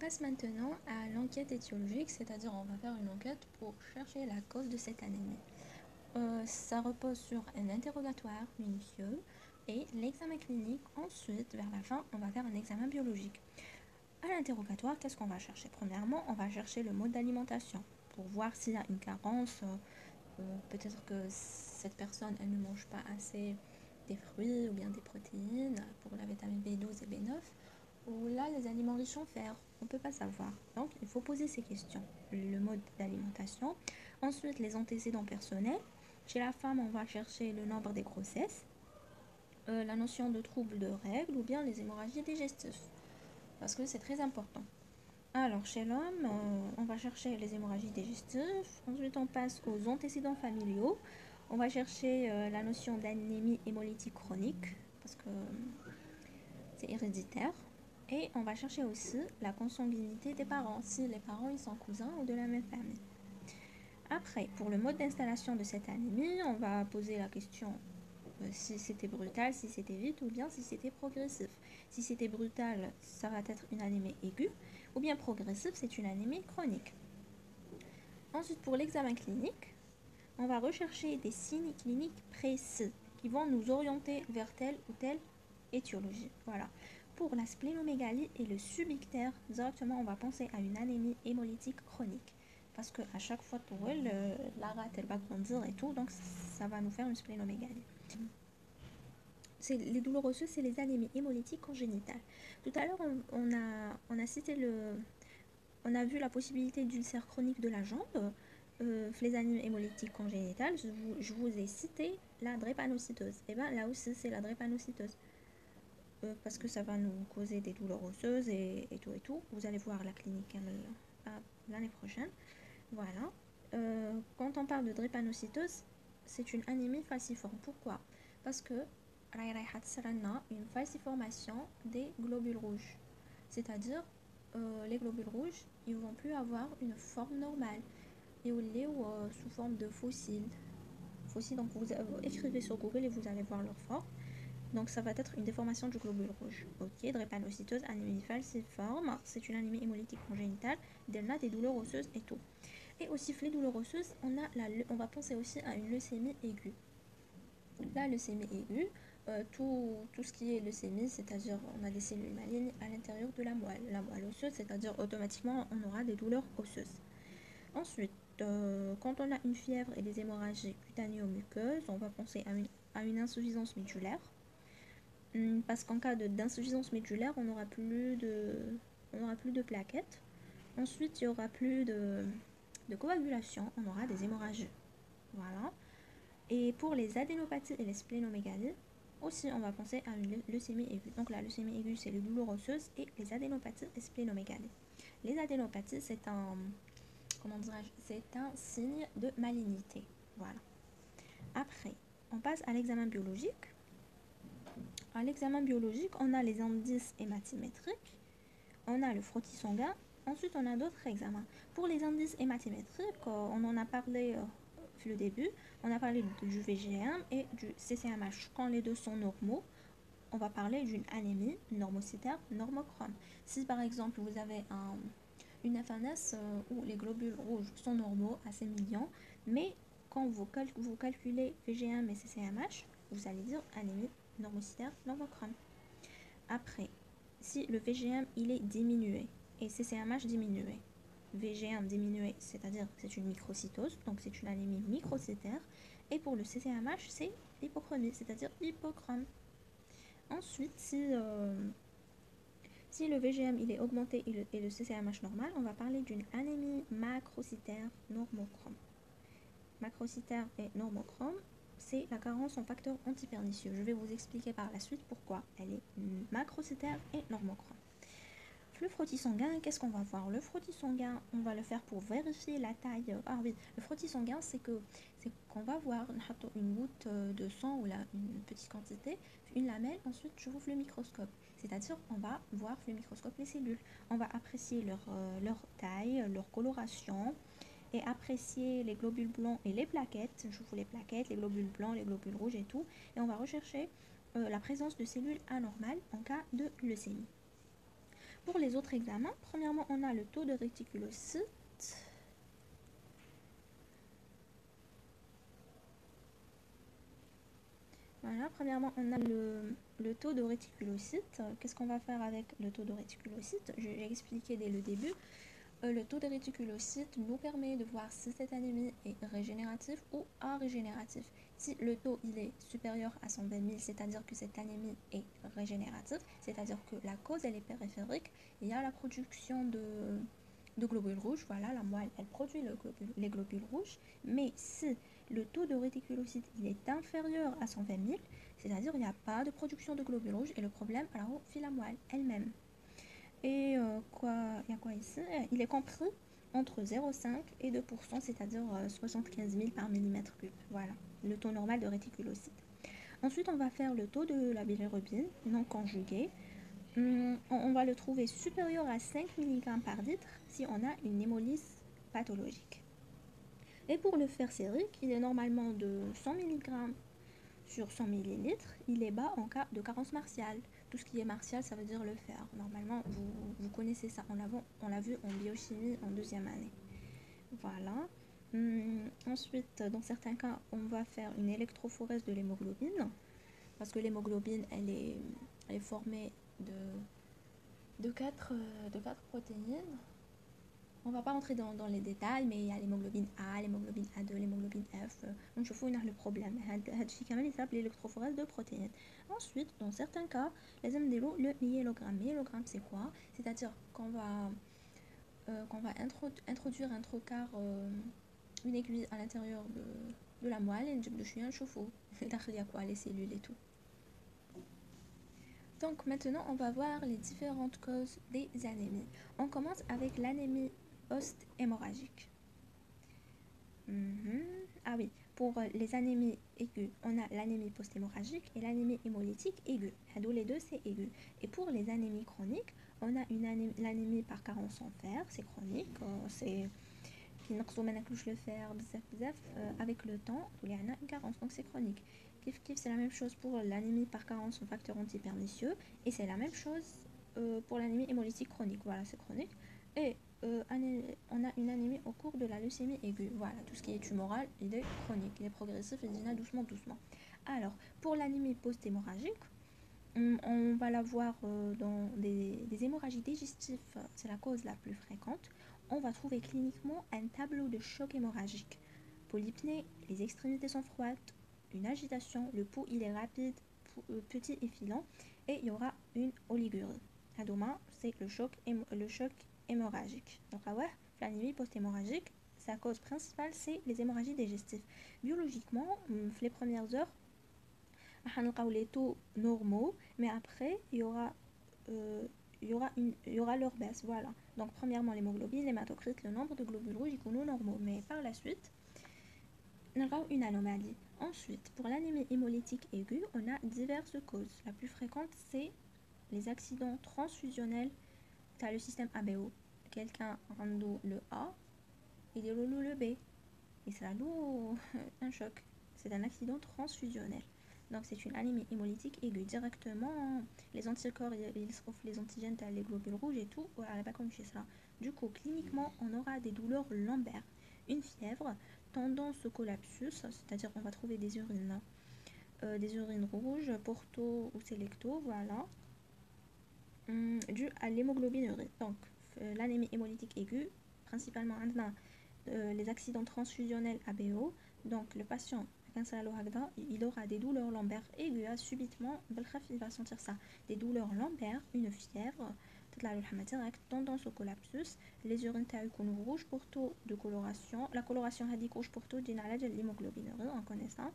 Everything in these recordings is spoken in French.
passe maintenant à l'enquête étiologique, c'est-à-dire on va faire une enquête pour chercher la cause de cette anémie. Ça repose sur un interrogatoire minutieux et l'examen clinique. Ensuite, vers la fin, on va faire un examen biologique. À l'interrogatoire, qu'est-ce qu'on va chercher? Premièrement, on va chercher le mode d'alimentation pour voir s'il y a une carence. Peut-être que cette personne, elle ne mange pas assez des fruits ou bien des protéines pour la vitamine B12 et B9. Ou là, les aliments riches en fer, on ne peut pas savoir. Donc, il faut poser ces questions. Le mode d'alimentation. Ensuite, les antécédents personnels. Chez la femme, on va chercher le nombre des grossesses, la notion de troubles de règles ou bien les hémorragies digestives. Parce que c'est très important. Alors, chez l'homme, on va chercher les hémorragies digestives. Ensuite, on passe aux antécédents familiaux. On va chercher la notion d'anémie hémolytique chronique, parce que c'est héréditaire. Et on va chercher aussi la consanguinité des parents, si les parents ils sont cousins ou de la même famille. Après, pour le mode d'installation de cette anémie, on va poser la question si c'était brutal, si c'était vite ou bien si c'était progressif. Si c'était brutal, ça va être une anémie aiguë, ou bien progressif, c'est une anémie chronique. Ensuite, pour l'examen clinique, on va rechercher des signes cliniques précis qui vont nous orienter vers telle ou telle étiologie. Voilà. Pour la splénomégalie et le subictère, directement, on va penser à une anémie hémolytique chronique. Parce qu'à chaque fois, pour elle, la rate, elle va grandir et tout, donc ça va nous faire une splénomégalie. Les douleurs osseuses, c'est les anémies hémolytiques congénitales. Tout à l'heure, on a cité on a vu la possibilité d'ulcère chronique de la jambe. Les anémies hémolytiques congénitales, je vous ai cité la drépanocytose. Et bien là aussi, c'est la drépanocytose. Parce que ça va nous causer des douleurs osseuses et tout et tout. Vous allez voir la clinique l'année prochaine. Voilà. Quand on parle de drépanocytose, c'est une anémie falciforme. Pourquoi? Parce que une falciformation des globules rouges. C'est-à-dire, les globules rouges, ils ne vont plus avoir une forme normale. Et sous forme de fossiles. Donc vous écrivez sur Google et vous allez voir leur forme. Donc ça va être une déformation du globule rouge. Ok, drépanocytose, anémie falciforme, c'est une anémie hémolytique congénitale, d'elle a des douleurs osseuses et tout. Et aussi, les douleurs osseuses, on va penser aussi à une leucémie aiguë. La leucémie aiguë, tout ce qui est leucémie, c'est-à-dire on a des cellules malignes à l'intérieur de la moelle osseuse, c'est-à-dire automatiquement on aura des douleurs osseuses. Ensuite, quand on a une fièvre et des hémorragies cutanéo-muqueuses, on va penser à une insuffisance médulaire. Parce qu'en cas d'insuffisance médulaire, on n'aura plus de plaquettes. Ensuite, il n'y aura plus de coagulation, on aura des hémorragies. Voilà. Et pour les adénopathies et les splénomégalies, aussi on va penser à une leucémie aiguë. Donc la leucémie aiguë, c'est les douleurs osseuses, et les adénopathies et splénomégalies. Les adénopathies, c'est un signe de malignité. Voilà. Après, on passe à l'examen biologique. À l'examen biologique, on a les indices hématimétriques, on a le frottis sanguin, ensuite on a d'autres examens. Pour les indices hématimétriques, on en a parlé le début, on a parlé du VGM et du CCMH. Quand les deux sont normaux, on va parler d'une anémie normocytaire normochrome. Si par exemple vous avez une FNS où les globules rouges sont normaux à 6 millions, mais quand vous calculez VGM et CCMH, vous allez dire anémie normocytaire normochrome. Après, si le VGM il est diminué et CCMH diminué, VGM diminué, c'est-à-dire c'est une microcytose, donc c'est une anémie microcytaire, et pour le CCMH c'est l'hypochromie, c'est-à-dire hypochrome. Ensuite, si le VGM il est augmenté et le CCMH normal, on va parler d'une anémie macrocytaire normochrome. Macrocytaire et normochrome, c'est la carence en facteurs antipernicieux. Je vais vous expliquer par la suite pourquoi elle est macrocytaire et normochrome. Le frottis sanguin, qu'est-ce qu'on va voir? Le frottis sanguin, on va le faire pour vérifier la taille. Ah oui, le frottis sanguin, c'est qu'on va voir une goutte de sang ou une petite quantité, une lamelle, ensuite je rouvre le microscope. C'est-à-dire, on va voir le microscope les cellules. On va apprécier leur taille, leur coloration, et apprécier les globules blancs et les plaquettes. Je vous les plaquettes, les globules blancs, les globules rouges et tout. Et on va rechercher la présence de cellules anormales en cas de leucémie. Pour les autres examens, premièrement, on a le taux de réticulocytes. Voilà, premièrement, on a le taux de réticulocytes. Qu'est-ce qu'on va faire avec le taux de réticulocytes? J'ai expliqué dès le début. Le taux de réticulocytes nous permet de voir si cette anémie est régénérative ou arégénérative. Si le taux il est supérieur à 120 000, c'est-à-dire que cette anémie est régénérative, c'est-à-dire que la cause elle est périphérique, il y a la production de globules rouges, voilà, la moelle elle produit les globules rouges, mais si le taux de réticulocytes il est inférieur à 120 000, c'est-à-dire il n'y a pas de production de globules rouges et le problème alors c'est la moelle elle-même. Et il y a quoi ici? Il est compris entre 0,5 et 2%, c'est-à-dire 75 000 par millimètre cube. Voilà, le taux normal de réticulocytes. Ensuite, on va faire le taux de la bilirubine non conjuguée. On va le trouver supérieur à 5 mg par litre si on a une hémolyse pathologique. Et pour le fer sérique, il est normalement de 100 mg sur 100 ml. Il est bas en cas de carence martiale. Tout ce qui est martial, ça veut dire le fer. Normalement, vous connaissez ça. On l'a vu en biochimie en deuxième année. Voilà. Ensuite, dans certains cas, on va faire une électrophorèse de l'hémoglobine. Parce que l'hémoglobine, elle est formée de 4 protéines. On va pas rentrer dans les détails, mais il y a l'hémoglobine A, l'hémoglobine A2, l'hémoglobine F. Donc, je fais le problème. Il s'appelle l'électrophorèse de protéines. Ensuite, dans certains cas, les MDLO, le myélogramme. Myélogramme, c'est quoi? C'est-à-dire qu'on va introduire un trocar, une aiguille à l'intérieur de la moelle et je suis un chauffe-eau. Il y a quoi? Les cellules et tout. Donc maintenant, on va voir les différentes causes des anémies. On commence avec l'anémie post-hémorragique. Ah oui, pour les anémies aiguës, on a l'anémie post-hémorragique et l'anémie hémolytique aiguë. Les deux, c'est aigu. Et pour les anémies chroniques, on a l'anémie par carence en fer, c'est chronique, c'est qui le fer, avec le temps, il y en a une carence, donc c'est chronique. C'est la même chose pour l'anémie par carence en facteur antipernicieux, et c'est la même chose pour l'anémie hémolytique chronique. Voilà, c'est chronique. Et on a une anémie au cours de la leucémie aiguë. Voilà, tout ce qui est tumoral, il est chronique, il est progressif, il dit doucement, doucement. Alors, pour l'anémie post-hémorragique, on va la voir dans des hémorragies digestives, c'est la cause la plus fréquente. On va trouver cliniquement un tableau de choc hémorragique. Polypnée, les extrémités sont froides, une agitation, le pouls il est rapide, petit et filant, et il y aura une oligurie. Adoma, c'est le choc hémorragique. Donc, l'anémie post-hémorragique, sa cause principale, c'est les hémorragies digestives. Biologiquement, les premières heures, les taux normaux, mais après, il y aura leur baisse. Voilà. Donc, premièrement, l'hémoglobine, l'hématocrite, le nombre de globules rouges, ils sont normaux. Mais par la suite, on aura une anomalie. Ensuite, pour l'anémie hémolytique aiguë, on a diverses causes. La plus fréquente, c'est les accidents transfusionnels. Tu as le système ABO. Quelqu'un rando le A et le B. Et c'est un choc. C'est un accident transfusionnel. Donc c'est une anémie hémolytique aiguë. Directement, les anticorps, ils se refont les antigènes, les globules rouges et tout. Voilà, pas comme chez ça. Du coup, cliniquement, on aura des douleurs lombaires, une fièvre, tendance au collapsus, c'est-à-dire qu'on va trouver des urines rouges, porto ou sélecto, voilà, dû à l'hémoglobinurie. Donc, l'anémie hémolytique aiguë, principalement les accidents transfusionnels ABO. Donc, le patient, il aura des douleurs lombaires aiguës subitement, il va sentir ça, des douleurs lombaires, une fièvre, tendance au collapsus, les urines rouges pour taux de coloration, la coloration rouge pour taux d'hémoglobinurie, on connaît ça.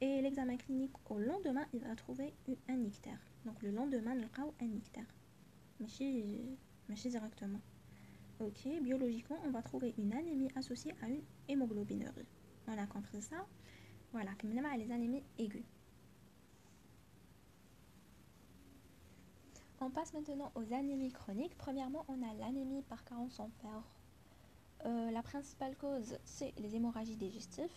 Et l'examen clinique au lendemain, il va trouver un ictère. Donc le lendemain, il aura un ictère. Mais directement. Ok, biologiquement, on va trouver une anémie associée à une hémoglobinurie. On a compris ça? Voilà, comme les anémies aiguës. On passe maintenant aux anémies chroniques. Premièrement, on a l'anémie par carence en fer. La principale cause, c'est les hémorragies digestives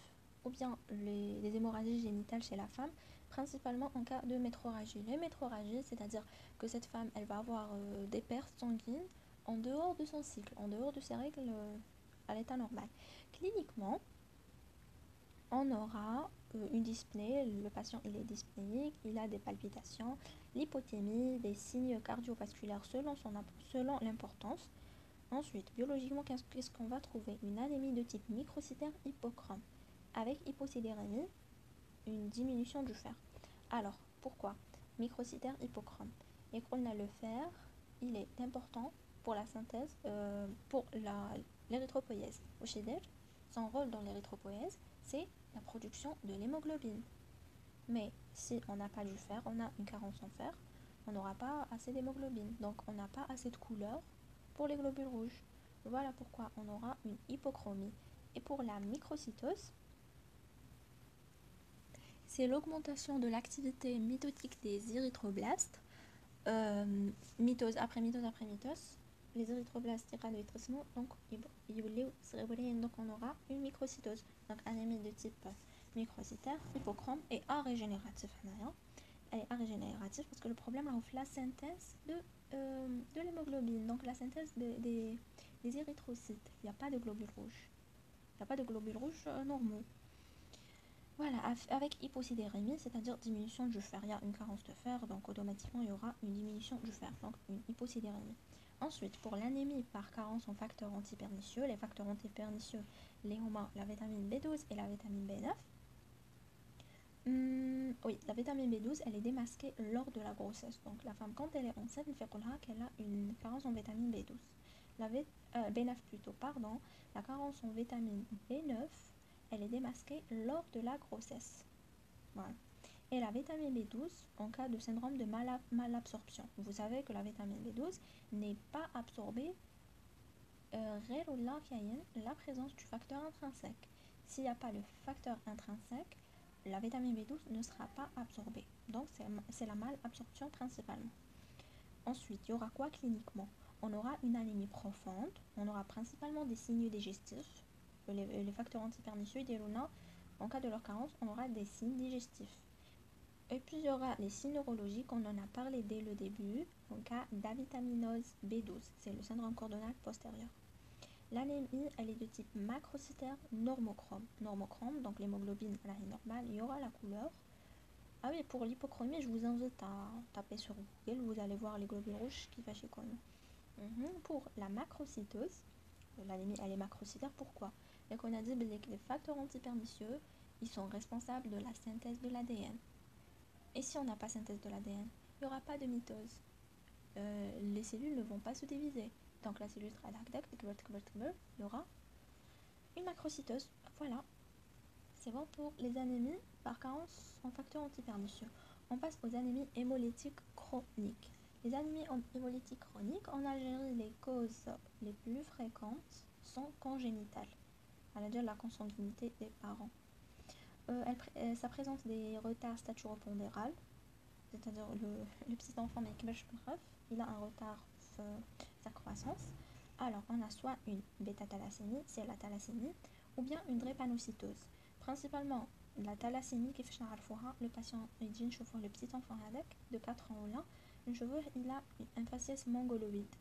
ou bien les hémorragies génitales chez la femme. principalement en cas de métrorragie. Les métrorragies, c'est-à-dire que cette femme, elle va avoir des pertes sanguines en dehors de son cycle, en dehors de ses règles à l'état normal. Cliniquement, on aura une dyspnée, le patient il est dyspnéique, il a des palpitations, l'hypothémie, des signes cardiovasculaires selon l'importance. Ensuite, biologiquement, qu'est-ce qu'on va trouver? Une anémie de type microcytaire hypochrome avec hyposidérémie, une diminution du fer. Alors, pourquoi microcytaire hypochrome? Et qu'on a le fer, il est important pour la synthèse, pour l'érythropoïèse. Au CHD, son rôle dans l'érythropoïèse, c'est la production de l'hémoglobine. Mais si on n'a pas du fer, on a une carence en fer, on n'aura pas assez d'hémoglobine. Donc on n'a pas assez de couleur pour les globules rouges. Voilà pourquoi on aura une hypochromie. Et pour la microcytose, c'est l'augmentation de l'activité mitotique des érythroblastes. Mitose après mitose après mitose, les érythroblastes irradioétrissement, donc on aura une microcytose. Donc anémie de type microcytaire, hypochrome et arégénératif. Elle est arégénérative parce que le problème c'est la synthèse de l'hémoglobine, donc la synthèse des érythrocytes. Il n'y a pas de globules rouges. Il n'y a pas de globules rouges normaux. Voilà, avec hyposidérémie, c'est-à-dire diminution du fer. Il y a une carence de fer, donc automatiquement il y aura une diminution du fer, donc une hyposidérémie. Ensuite, pour l'anémie par carence en facteurs antipernicieux, les facteurs antipernicieux, les HOMA, la vitamine B12 et la vitamine B9. Oui, la vitamine B12, elle est démasquée lors de la grossesse. Donc la femme, quand elle est enceinte, elle fait qu'elle a une carence en vitamine B12. B9 plutôt, pardon. La carence en vitamine B9, elle est démasquée lors de la grossesse. Voilà. Et la vitamine B12 en cas de syndrome de malabsorption. Vous savez que la vitamine B12 n'est pas absorbée la présence du facteur intrinsèque. S'il n'y a pas le facteur intrinsèque, la vitamine B12 ne sera pas absorbée. Donc c'est la malabsorption principalement. Ensuite, il y aura quoi cliniquement? On aura une anémie profonde, on aura principalement des signes digestifs. Les facteurs antipernicieux et des LUNA, en cas de leur carence, on aura des signes digestifs. Et puis il y aura les signes neurologiques, on en a parlé dès le début, en cas d'avitaminose B12, c'est le syndrome cordonal postérieur. L'anémie, elle est de type macrocytaire normochrome. Normochrome, donc l'hémoglobine elle est normale, il y aura la couleur. Ah oui, pour l'hypochromie, je vous invite à taper sur Google, vous allez voir les globules rouges qui fâchent comme. Pour la macrocytose, l'anémie elle est macrocytaire, pourquoi? Et qu'on a dit que les facteurs antipernicieux, ils sont responsables de la synthèse de l'ADN. Et si on n'a pas synthèse de l'ADN, il n'y aura pas de mitose. Les cellules ne vont pas se diviser. Donc la cellule sera il y aura une macrocytose. Voilà. C'est bon pour les anémies par carence en facteurs antipernicieux. On passe aux anémies hémolytiques chroniques. Les anémies hémolytiques chroniques, en Algérie, les causes les plus fréquentes sont congénitales, c'est-à-dire la consanguinité des parents. Ça présente des retards staturopondérales, c'est-à-dire le petit enfant, mais il a un retard sa croissance. Alors, on a soit une bêta-thalassémie, c'est la thalassémie, ou bien une drépanocytose. Principalement, la thalassémie, le patient, le petit enfant avec, de 4 ans ou là, il a un faciès mongoloïde,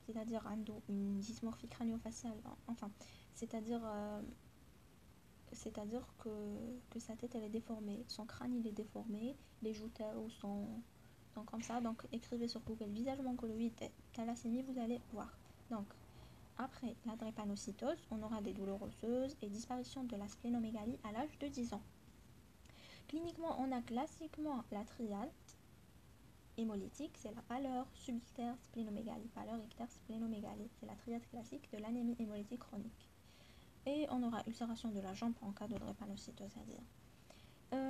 c'est-à-dire une dysmorphie crânio-faciale, enfin, c'est-à-dire que sa tête elle est déformée, son crâne il est déformé, les joues sont comme ça. Donc écrivez sur Google visage mongoloïde thalassémie, vous allez voir. Donc après la drépanocytose, on aura des douleurs osseuses et disparition de la splénomégalie à l'âge de 10 ans. Cliniquement, on a classiquement la triade hémolytique, c'est la pâleur, subictaire, splénomégalie, pâleur, ictère, splénomégalie. C'est la triade classique de l'anémie hémolytique chronique. Et on aura ulcération de la jambe en cas de drépanocytose, c'est-à-dire.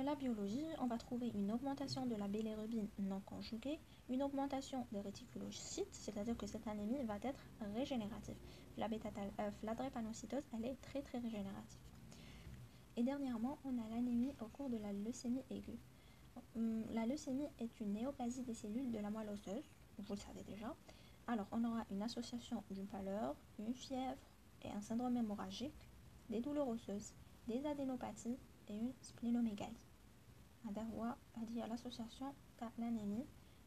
La biologie, on va trouver une augmentation de la bilirubine non conjuguée, une augmentation des réticulocytes, c'est-à-dire que cette anémie va être régénérative. La drépanocytose, elle est très très régénérative. Et dernièrement, on a l'anémie au cours de la leucémie aiguë. La leucémie est une néoplasie des cellules de la moelle osseuse, vous le savez déjà. Alors, on aura une association d'une pâleur, une fièvre et un syndrome hémorragique, des douleurs osseuses, des adénopathies et une splénomégalie. هذه l'association تاع l'anémie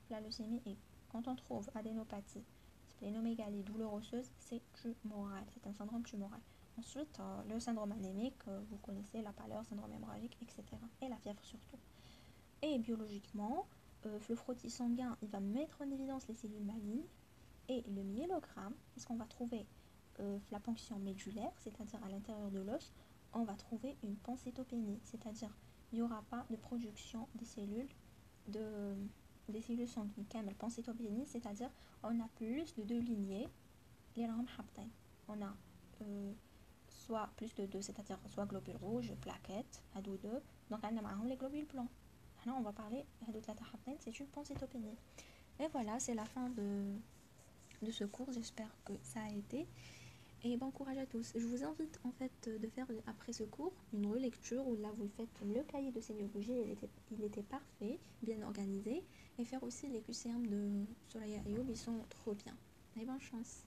la leucémie. Et quand on trouve adénopathie splénomégalie douloureuse, c'est tumoral, c'est un syndrome tumoral. Ensuite, le syndrome anémique, vous connaissez la pâleur, syndrome hémorragique, etc. Et la fièvre surtout. Et biologiquement, le frottis sanguin, il va mettre en évidence les cellules malignes. Et le myélogramme, est-ce qu'on va trouver la ponction médulaire, c'est-à-dire à l'intérieur de l'os, on va trouver une pancytopénie, c'est-à-dire il n'y aura pas de production des cellules sanguines. Kamel pancytopénie, c'est-à-dire on a plus de deux lignées, les rahm haptain. On a soit plus de deux, c'est-à-dire soit globules rouges, plaquettes, hadou deux, donc on a les globules blancs. Maintenant on va parler hadou tlata haptain, c'est une pancytopénie. Et voilà, c'est la fin de ce cours, j'espère que ça a été. Et bon courage à tous. Je vous invite en fait de faire après ce cours une relecture où là vous faites le cahier de sémiologie, il était parfait, bien organisé, et faire aussi les QCM de Soraya Ayoub, ils sont trop bien. Et bonne chance.